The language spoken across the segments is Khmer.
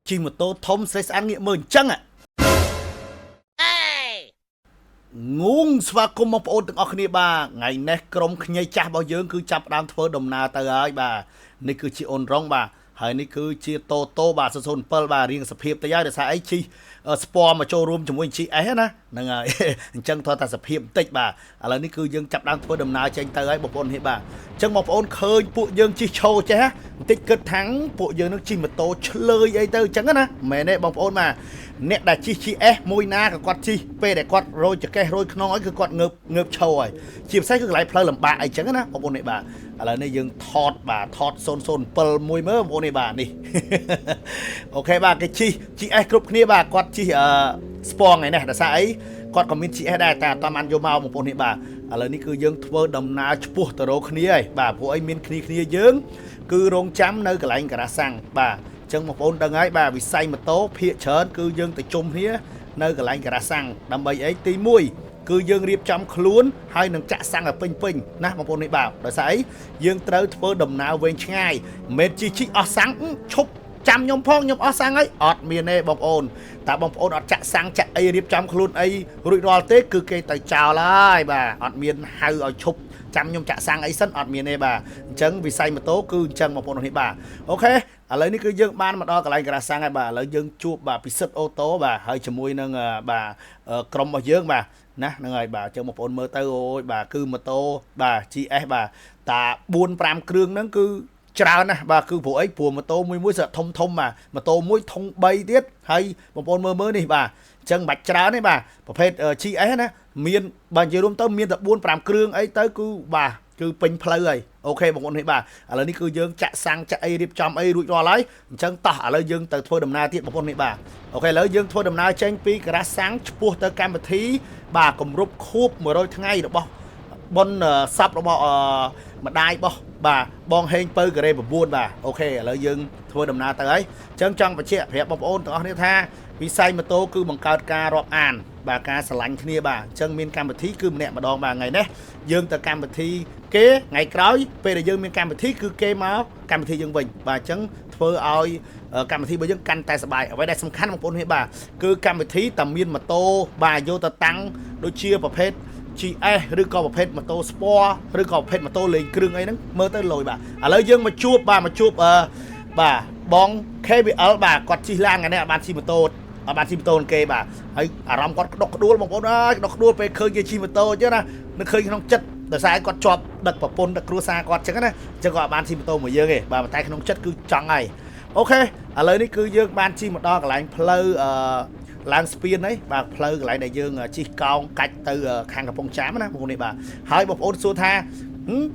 chi một tô thông sẽ ăn nghĩa mơn chăng ạ ngúng và cùng một ôn từng ở kia bà ngày nay krom nhảy cha bao giờ cứ chập đam thưa đồng nào tới ấy bà này cứ chi ôn rong bà hay này cứ chi tô bà sơ sôn pearl bà riêng sập hiệp tới giờ để sai chi sport mà cho room cho mỗi chị ấy na nè ngài chân thôi ta sập hiệp tích bà là này cứ dương chập đam thưa đồng nào trên tới ấy một ôn hiệp bà chân một ôn khơi phụ dương chi show chứ tích cực thắng phụ dương nó chi một tô chơi ấy tới chẳng á mẹ này bóng ôn mà nè đã chi môi na cái quạt chi pe để quạt rồi cho cái rồi nói cứ quạt ngợp trâu rồi chìm sách cứ lại plei làm bạ ấy chẳng á bóng ôn này bà là này dương thọt bà thọt sôn pel môi mớ bóng ôn này bà đi ok bà cái chi group kia bà quạt chi spawn này nè là sao ấy quạt còn min chị đây ta toàn ăn vô màu một ôn này bà là này cứ dương thưa đồng na chụp từ đó kia ấy bà phụ ấy min kia dương cứ rong chấm nơi cái lạnh cả sang bà chân một ôn đằng ấy bà vì say mà tố phía chớn cứ dương từ chung hía nơi cái lạnh cả sang đầm bầy ấy tí mùi cứ dương riệp trong khluôn hay nâng chạ sang ở pin nè một ôn này bảo đó ấy dương tới thưa đồng nào về ngay mệt chi ở sáng chúc chăm nhom phong nhom ở sang ấy ọt miền này bông ôn ta bông ôn ọt chạ sang chạ ấy riệp trong khluôn ấy rủi ro tết cứ cây tay chào lại bà ọt miền hay ở chúc chăm nhom chạ sang ấy sân ọt miền này bà chân vì say mà tố cứ chân một ôn này bà ok lấy ní cứ dương ban mà đo cái này sang ai bà lấy dương chụp bà bị sứt ô tô bà hơi chầm môi nâng bà crom bao dương bà nè người bà cho một ôn mơ tơ ôi bà cứ mà tô bà chị em bà ta buôn pram krương nó cứ trao nè bà cứ vụ ấy phù mà tô mũi sợ thông mà tô mũi thông bay tiết hay một ôn mơ đi bà chân bạch trao đấy bà phết chị ấy nè miền bà chỉ đúng tới miền tập buôn pram krương ấy tới cứ bà cứ pin play rồi ok một con này bà là ní cứ dương chạy sang chạy ai điệp trong ai rủi ro lấy chân tả lấy dương từ thôi đầm na tiết một con này bà ok lấy dương thôi đầm na tranh pi cả sáng chua tới cam bật thí bà cùng rút khúc mà đôi ngày được bao bon sắp nó bỏ mà đai bao bà bon hên pơ cái đây mà buôn bà ok lấy dương thôi đầm na tới chân trong và trẻ phép bọc ôn tao tha vì say mà tô cứ bằng cao ca rọp an bà ca sờ lạnh kia bà chân miên cam bật thí cứ nè mà đòn bà ngày đấy dương từ cam bật thí kế ngày cõi về để dương miền cam thi cứ kê máu cam thi dương bình bà chấn phơi oi cam thi bây giờ canh tay sờ bài ở đây sầm khăn một con hết bà cứ cam thi tầm miên mà tô bà vô ta tăng đôi chia vào phết chị aiឬក៏ប្រភេទម៉ូតូ sport ឬក៏ប្រភេទម៉ូតូលេងគ្រឿងអីហ្នឹងមើលទៅលយបាទឥឡូវយើងមកជួបបាទបាទបង KBL បាទគាត់ជិះឡានថ្ងៃនេះអត់បានជិះម៉ូតូអត់បានជិះម៉ូតូគេបាទហើយអារម្មណ៍គាត់ក្តុកក្ដួលបងប្អូនអើយក្តុកក្ដួលពេលឃើញគេជិះម៉ូតូអញ្ចឹងណានឹកឃើញក្នុងចិត្តដោយសារគាត់ជាប់ដឹកប្រពន្ធដឹកគ្រួសារគាត់អញ្ចឹងណាអញ្ចឹងគាត់អត់បានជិះម៉ូតូមួយយើងទេបាទតែក្នុងចិត្តគឺចង់ហើយអូខេឥឡូវនេះគឺយើងបានជិះមកដល់កន្លែងផ្លូវឡើងស្ពានហ្នឹងបាទផ្លូវកន្លែងដែលយើងជិះកោងកាច់ទៅខាងកំពង់ចាមណាបងប្អូននេះបាទហើយបងប្អូនសួរថា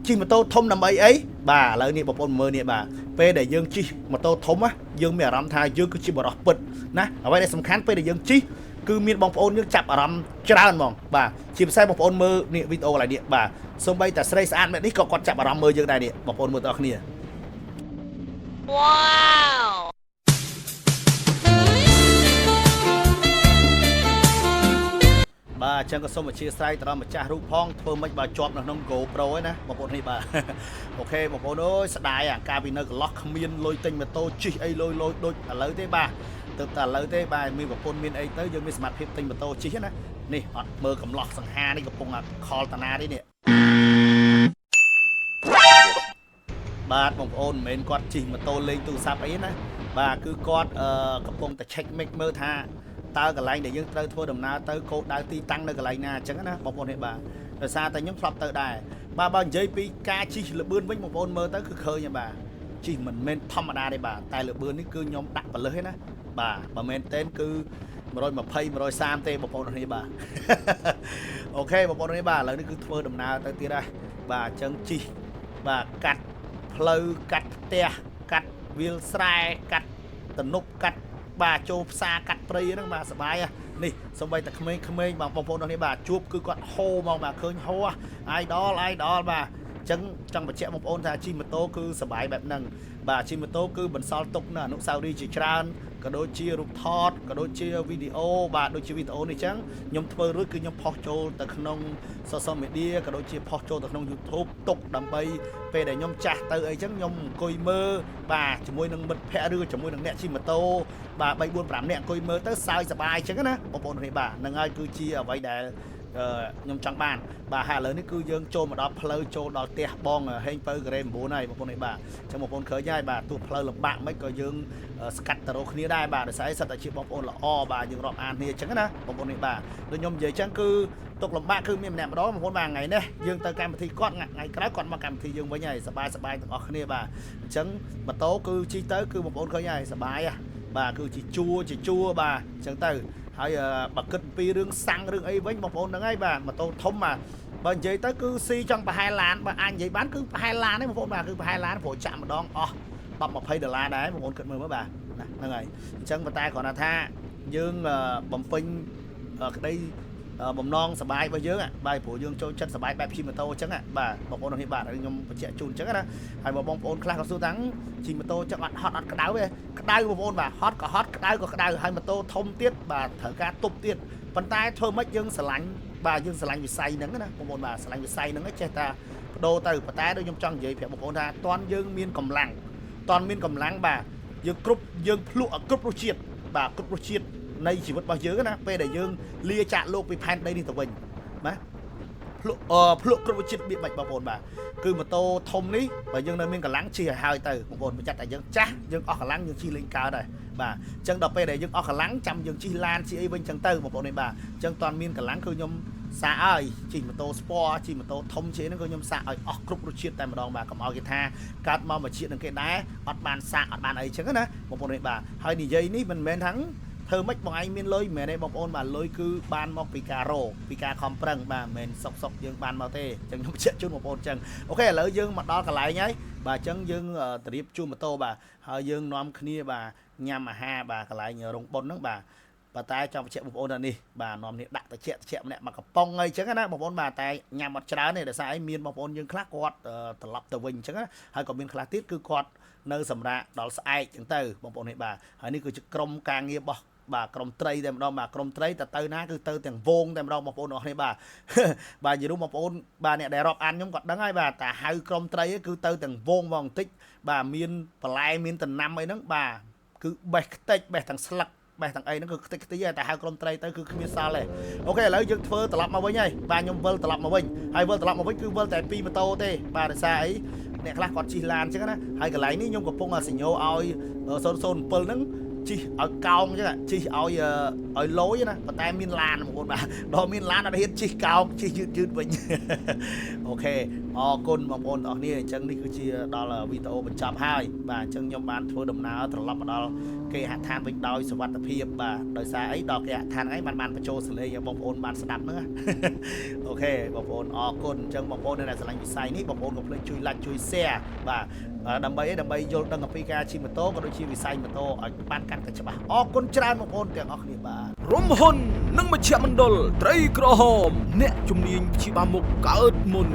ជិះម៉ូតូធំដើម្បីអីបាទឥឡូវនេះបងប្អូនមើលនេះបាទពេលដែលយើងជិះម៉ូតូធំណាយើងមានអារម្មណ៍ថាយើងគឺជាបរិសុទ្ធពិតណាអ្វីដែលសំខាន់ពេលដែលយើងជិះគឺមានបងប្អូនយើងចាប់អារម្មណ៍ច្រើនហ្មងបាទជាពិសេសបងប្អូនមើលនេះវីដេអូកន្លែងនេះបាទសូម្បីតែស្រីស្អាតមែននេះក៏គាត់ចាប់អារម្មណ៍មើលយើងដែរនេះបងប្អូនមើលទាំងអស់គ្នាវ៉ាវបាទអញ្ចឹងក៏សូមអធិស្ឋានទៅដល់ម្ចាស់រូបផងធ្វើម៉េចបើជាប់នៅក្នុង GoPro ឯណាបងប្អូននេះបាទអូខេបងប្អូនអើយស្ដាយអាការពីនៅកន្លោះគ្មានលុយទិញម៉ូតូជិះអីលុយដូចឥឡូវទេបាទទៅតែឥឡូវទេបាទមានប្រពន្ធមានអីទៅយើងមានសមត្ថភាពទិញម៉ូតូជិះណានេះអត់មើលកំឡោះសង្ហានេះកំពុងខលតាណានេះបាទបងប្អូនមិនមែនគាត់ជិះម៉ូតូលេងទូរស័ព្ទអីណាបាទគឺគាត់កំពុងតែ check mic មើលថាតើកន្លែងដែលយើងត្រូវធ្វើដំណើរទៅគោលដៅទីតាំងនៅកន្លែងណាអញ្ចឹងណាបងប្អូននេះបាទដោយសារតែខ្ញុំធ្លាប់ទៅដែរបាទបើនិយាយពីការជិះលបឿនវិញបងប្អូនមើលទៅគឺឃើញបាទជិះមិនមែនធម្មតាទេបាទតែលបឿននេះគឺខ្ញុំដាក់បលឹះទេណាបាទបើមែនទេគឺ120 130ទេបងប្អូននេះបាទអូខេបងប្អូននេះបាទឥឡូវនេះគឺធ្វើដំណើរទៅទៀតហើយបាទអញ្ចឹងជិះបាទកាត់ផ្លូវកាត់ផ្ទះកាត់វាលស្រែកាត់ទំនប់កាត់បាទចូលផ្សារកាត់ព្រៃហ្នឹងបាទសប្បាយនេះសូម្បីតែក្មេងៗបងប្អូននេះបាទជួបគឺគាត់ហូមកបាទឃើញហូអាយដលបាទអញ្ចឹងចង់បញ្ជាក់បងប្អូនថាជិះម៉ូតូគឺសប្បាយបែបហ្នឹង បាទជិះម៉ូតូគឺបន្សល់ទុកនៅអនុស្សាវរីយ៍ជាច្រើនក៏ដូចជារូបថតក៏ដូចជាវីដេអូបាទដូចជាវីដេអូនេះអញ្ចឹងខ្ញុំធ្វើរួចគឺខ្ញុំផុសចូលទៅក្នុង social media ក៏ដូចជាផុសចូលទៅក្នុង YouTube ទុកដើម្បីពេលដែលខ្ញុំចាស់ទៅអីចឹងខ្ញុំអង្គុយមើលបាទជាមួយនឹងមិត្តភ័ក្តិឬជាមួយនឹងអ្នកជិះម៉ូតូបាទ3 4 5នាក់អង្គុយមើលទៅសើចសប្បាយចឹងណាបងប្អូននេះបាទហ្នឹងហើយគឺជាអ្វីដែលខ្ញុំចង់បានបាទហើយឥឡូវនេះគឺយើងចូលមកដល់ផ្លូវចូលដល់ផ្ទះបងហេងពៅការ៉េ9ហើយបងប្អូននេះបាទអញ្ចឹងបងប្អូនឃើញហើយបាទទោះផ្លូវលំបាកមិនក៏យើងស្កាត់ទៅរកគ្នាដែរបាទដោយសារសិតតែជាបងប្អូនល្អបាទយើងរាប់អានគ្នាអញ្ចឹងណាបងប្អូននេះបាទដូចខ្ញុំនិយាយអញ្ចឹងគឺទុកលំបាកគឺមានម្នាក់ម្ដងបងប្អូនបាទថ្ងៃនេះយើងទៅកម្មវិធីគាត់ថ្ងៃក្រោយគាត់មកកម្មវិធីយើងវិញហើយសប្បាយទាំងអស់គ្នាបាទអញ្ចឹងម៉ូតូគឺជិះទៅគឺបងប្អូនឃើញហើយសប្បាយបាទគឺជាជួបាទអញ្ចឹងទៅហើយបើគិតពីរឿងសាំងរឿងអីវិញបងប្អូនហ្នឹងហើយបាទម៉ូតូធំបាទបើនិយាយទៅគឺស៊ីចង់ប្រហែលឡានបើអាចនិយាយបានគឺប្រហែលឡានទេបងប្អូនបាទគឺប្រហែលឡានព្រោះចាក់ម្ដងអស់10-20 ដុល្លារដែរបងប្អូនគិតមើលបាទហ្នឹងហើយអញ្ចឹងប៉ុន្តែគ្រាន់តែថាយើងបំពេញក្តីបំណងសបាយរបស់យើងបាទព្រោះយើងចូលចិត្តសបាយបែបជិះម៉ូតូអញ្ចឹងបាទបងប្អូននេះបាទខ្ញុំបញ្ជាក់ជូនអញ្ចឹងណាហើយបងប្អូនខ្លះក៏សួរថាជិះម៉ូតូចឹងអត់ហត់អត់ក្តៅទេក្តៅបងប្អូនបាទហត់ក៏ហត់ក្តៅក៏ក្តៅហើយម៉ូតូធំទៀតបាទត្រូវការទប់ទៀតប៉ុន្តែធ្វើម៉េចយើងស្រឡាញ់បាទយើងស្រឡាញ់វិស័យហ្នឹងណាបងប្អូនបាទស្រឡាញ់វិស័យហ្នឹងចេះតែបដូរទៅប៉ុន្តែដូចខ្ញុំចង់និយាយប្រាប់បងប្អូនថាតន់យើងមានកម្លាំងបាទយើងភ្លក់គ្រប់រសជាតិបាទគ្រប់រសជាតិនៃជីវិតរបស់យើងណាពេលដែលយើងលាចាកលោកពីផែនដីនេះទៅវិញណាភ្លក់គ្រប់វិជាតិបៀបបាច់បងប្អូនបាទគឺម៉ូតូធំនេះបើយើងនៅមានកម្លាំងជិះឲ្យហើយទៅបងប្អូនបញ្ជាក់តែយើងចាស់យើងអស់កម្លាំងយើងជិះលេងកើតហើយបាទអញ្ចឹងដល់ពេលដែលយើងអស់កម្លាំងចាំយើងជិះឡានជិះអីវិញអញ្ចឹងទៅបងប្អូននេះបាទអញ្ចឹងតន់មានកម្លាំងគឺខ្ញុំសាកឲ្យជិះម៉ូតូស្ពណ៌ជិះម៉ូតូធំជិះហ្នឹងក៏ខ្ញុំសាកឲ្យអស់គ្រប់រសជាតិតែម្ដងបាទកុំឲ្យគេថាកើតមកមួយជាតិនឹងគេដែរអត់បានសាកអត់បានអីអញ្ចឹងណាបងប្អូននេះបាទហើយនិយាយនេះមិនមែនថាធ្វើម៉េចបងឯងមានលុយមិនមែនទេបងប្អូនបាទលុយគឺបានមកពីការរកពីការខំប្រឹងបាទមិនមែនសុកយើងបានមកទេអញ្ចឹងខ្ញុំបញ្ជាក់ជូនបងប្អូនអញ្ចឹងអូខេឥឡូវយើងមកដល់កន្លែងហើយបាទអញ្ចឹងយើងត្រៀបជួលម៉ូតូបាទហើយយើងនាំគ្នាបាទញ៉ាំអាហារបាទកន្លែងរោងបុណ្យហ្នឹងបាទប៉ុន្តែចង់បញ្ជាក់បងប្អូនថានេះបាទនាំនេះដាក់តិចម្នាក់មកកំប៉ុងអីអញ្ចឹងណាបងប្អូនបាទតែញ៉ាំអត់ច្រើនទេដោយសារអីមានបងប្អូនយើងខ្លះគាត់ត្រឡប់ទៅវិញអញ្ចឹងណាហើយក៏មានខ្លះទៀតគឺគាត់នៅសម្រាប់ដល់ស្អែកអញ្ចឹងទៅបងប្អូននេះបាទហើយនេះគឺជាក្រុមការងាររបស់បាទក្រុមត្រីតែម្ដងបាទក្រុមត្រីទៅណាគឺទៅទាំងវងតែម្ដងបងប្អូនអរគ្នាបាទបាទនិយាយរួមបងប្អូនបាទអ្នកដែលរាប់អានខ្ញុំគាត់ដឹងហើយបាទតែហៅក្រុមត្រីគឺទៅទាំងវងមកបន្តិចបាទមានបន្លែមានដំណាំអីហ្នឹងបាទគឺបេះខ្ទេចបេះទាំងស្លឹកបេះទាំងអីហ្នឹងគឺខ្ទេចតែហៅក្រុមត្រីទៅគឺគ្មានសល់ទេអូខេឥឡូវយើងធ្វើត្រឡប់មកវិញហើយបាទខ្ញុំវិលត្រឡប់មកវិញហើយវិលត្រឡប់មកវិញគឺវិលតែពីម៉ូតូទេបាទដោយសារអីអ្នកខ្លះគាត់ជិះឡានអញ្ចឹងណាហើយកន្លែងនេះខ្ញុំកំពុងសញ្ញោឲ្យ007ហ្នឹងជិះឲ្យកោងអញ្ចឹងជិះឲ្យលយណាប៉ុន្តែមានឡានបងប្អូនបាទដល់មានឡានអត់ហ៊ានជិះកោងជិះយឺតវិញអូខេអរគុណបងប្អូនទាំងអស់គ្នាអញ្ចឹងនេះគឺជាដល់វីដេអូបញ្ចប់ហើយបាទអញ្ចឹងខ្ញុំបានធ្វើដំណើរត្រឡប់មកដល់គេហដ្ឋានវិញដោយសុវត្ថិភាពបាទដោយសារអីដល់គេហដ្ឋានហ្នឹងបានបញ្ចូលសលេងឲ្យបងប្អូនបានស្ដាប់ហ្នឹងអូខេបងប្អូនអរគុណអញ្ចឹងបងប្អូនដែលស្រឡាញ់វិស័យនេះបងប្អូនកុំភ្លេចជួយ like ជួយ share បាទដើម្បីយល់ដឹងអំពីការជិះម៉ូតូក៏ដូចជាវិស័យម៉ូតូឲ្យបានកាន់តែច្បាស់អរគុណច្រើនបងប្អូនទាំងអស់គ្នាបាទរំហ៊ុននិងមជ្ឈមណ្ឌលត្រីក្រហមអ្នកជំនាញព្យាបាលមុខកើតមុន